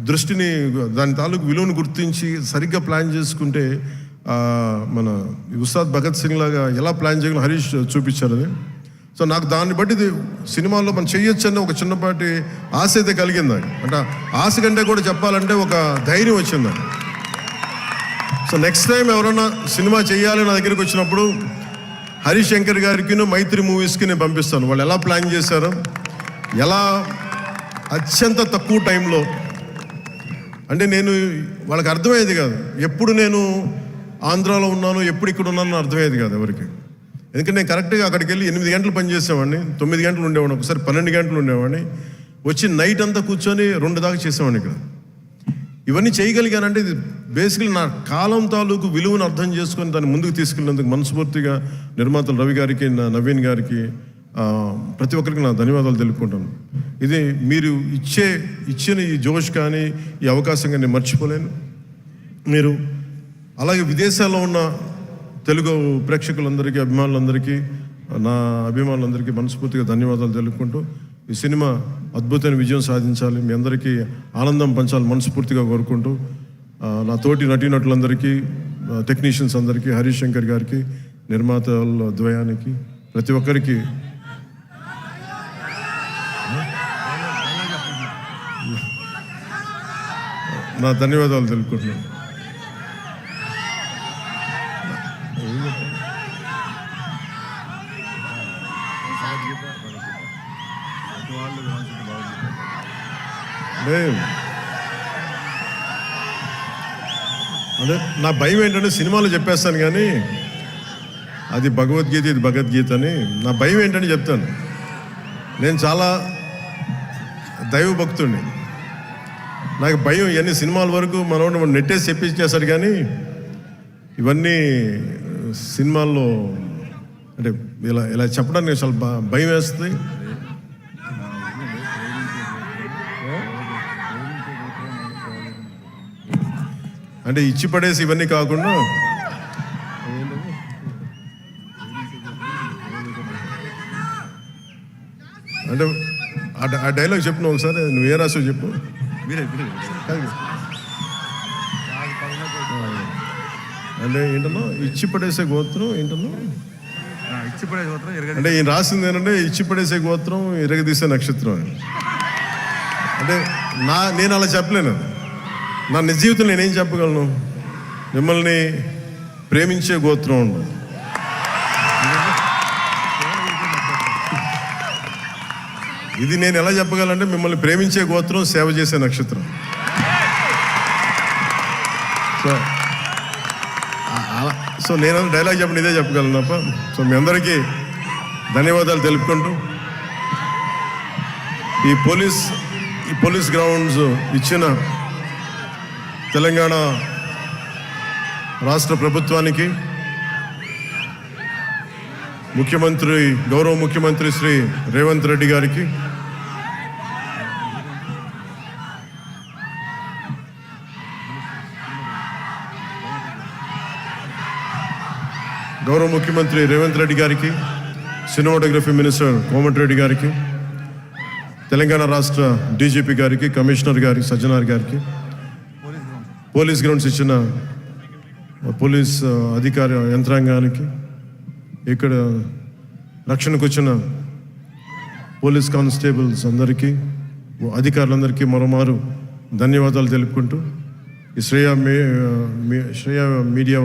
దృష్టిని దాని తాలూకు విలువను గుర్తించి సరిగ్గా ప్లాన్ చేసుకుంటే మన ఉస్తాద్ భగత్ సింగ్ లాగా ఎలా ప్లాన్ చేయగలం హరీష్ చూపించారు అది. సో నాకు దాన్ని బట్టి సినిమాల్లో మనం చేయొచ్చు అనే ఒక చిన్నపాటి ఆశ అయితే కలిగింది. అంటే ఆశ కంటే కూడా చెప్పాలంటే ఒక ధైర్యం వచ్చింది. సో నెక్స్ట్ టైం ఎవరైనా సినిమా చేయాలి నా దగ్గరికి వచ్చినప్పుడు హరీష్ శంకర్ గారికి మైత్రి మూవీస్కి నేను పంపిస్తాను. వాళ్ళు ఎలా ప్లాన్ చేశారో, ఎలా అత్యంత తక్కువ టైంలో, అంటే నేను వాళ్ళకి అర్థమయ్యేది కాదు. ఎప్పుడు నేను ఆంధ్రాలో ఉన్నాను, ఎప్పుడు ఇక్కడ ఉన్నాను అర్థమయ్యేది కాదు ఎవరికి. ఎందుకంటే నేను కరెక్ట్గా అక్కడికి వెళ్ళి 8 గంటలు పనిచేసేవాడిని, 9 గంటలు ఉండేవాడిని, ఒకసారి 12 గంటలు ఉండేవాడిని. వచ్చి నైట్ అంతా కూర్చొని 2 దాకా చేసేవాడిని ఇక్కడ. ఇవన్నీ చేయగలిగానంటే ఇది బేసికలీ నా కాలం తాలూకు విలువను అర్థం చేసుకొని దాన్ని ముందుకు తీసుకెళ్ళినందుకు మనస్ఫూర్తిగా నిర్మాతలు రవి గారికి, నవీన్ గారికి, ప్రతి ఒక్కరికి నా ధన్యవాదాలు తెలుపుకుంటాను. ఇది మీరు ఇచ్చిన ఈ జోష్ కానీ ఈ అవకాశం కానీ నేను మర్చిపోలేను. మీరు అలాగే విదేశాల్లో ఉన్న తెలుగు ప్రేక్షకులందరికీ, అభిమానులందరికీ, నా అభిమానులందరికీ మనస్ఫూర్తిగా ధన్యవాదాలు తెలుపుకుంటూ ఈ సినిమా అద్భుతమైన విజయం సాధించాలి, మీ అందరికీ ఆనందం పంచాలి మనస్ఫూర్తిగా కోరుకుంటూ నా తోటి నటీనటులందరికీ, టెక్నీషియన్స్ అందరికీ, హరీష్ శంకర్ గారికి, నిర్మాతల ద్వయానికి, ప్రతి ఒక్కరికి నా ధన్యవాదాలు తెలుపుకుంటున్నాను. అదే నా భయం ఏంటంటే సినిమాలో చెప్పేస్తాను కానీ అది భగవద్గీత, ఇది భగవద్గీత అని. నా భయం ఏంటని చెప్తాను. నేను చాలా దైవభక్తుడిని. నాకు భయం ఇవన్నీ సినిమాల వరకు మనం నెట్టేసి చెప్పించేశాడు, కానీ ఇవన్నీ సినిమాల్లో అంటే ఇలా చెప్పడానికి చాలా భయం వేస్తుంది. అంటే ఇచ్చి పడేసి ఇవన్నీ కాకుండా అంటే ఆ డైలాగ్ చెప్పిన ఒకసారి, నువ్వు ఏ రాసావు చెప్పు. అంటే ఏంటన్నా ఇచ్చి పడేసే గోత్రం ఏంటన్నా, అంటే ఈయన రాసింది ఏంటంటే ఇచ్చి పడేసే గోత్రం, ఇరగదీసే నక్షత్రం అని. అంటే నేను అలా చెప్పలేను. నా నిజ జీవితంలో నేనేం చెప్పగలను? మిమ్మల్ని ప్రేమించే గోత్రం ఉండదు. ఇది నేను ఎలా చెప్పగలంటే మిమ్మల్ని ప్రేమించే గోత్రం, సేవ చేసే నక్షత్రం. సో నేను డైలాగ్ చెప్పండి ఇదే చెప్పగలను తప్ప. సో మీ అందరికీ ధన్యవాదాలు తెలుపుకుంటూ ఈ పోలీస్ గ్రౌండ్స్ ఇచ్చిన తెలంగాణ రాష్ట్ర ప్రభుత్వానికి, గౌరవ ముఖ్యమంత్రి శ్రీ రేవంత్ రెడ్డి గారికి, సినిమాటోగ్రఫీ మినిస్టర్ కోమటిరెడ్డి గారికి, తెలంగాణ రాష్ట్ర డీజీపీ గారికి, కమిషనర్ గారికి, సజ్జనార్ గారికి, పోలీస్ గ్రౌండ్స్ ఇచ్చిన పోలీస్ అధికార యంత్రాంగానికి, ఇక్కడ రక్షణకు వచ్చిన పోలీస్ కానిస్టేబుల్స్ అందరికీ, అధికారులందరికీ మరోమారు ధన్యవాదాలు తెలుపుకుంటూ ఈ శ్రేయ మీడియా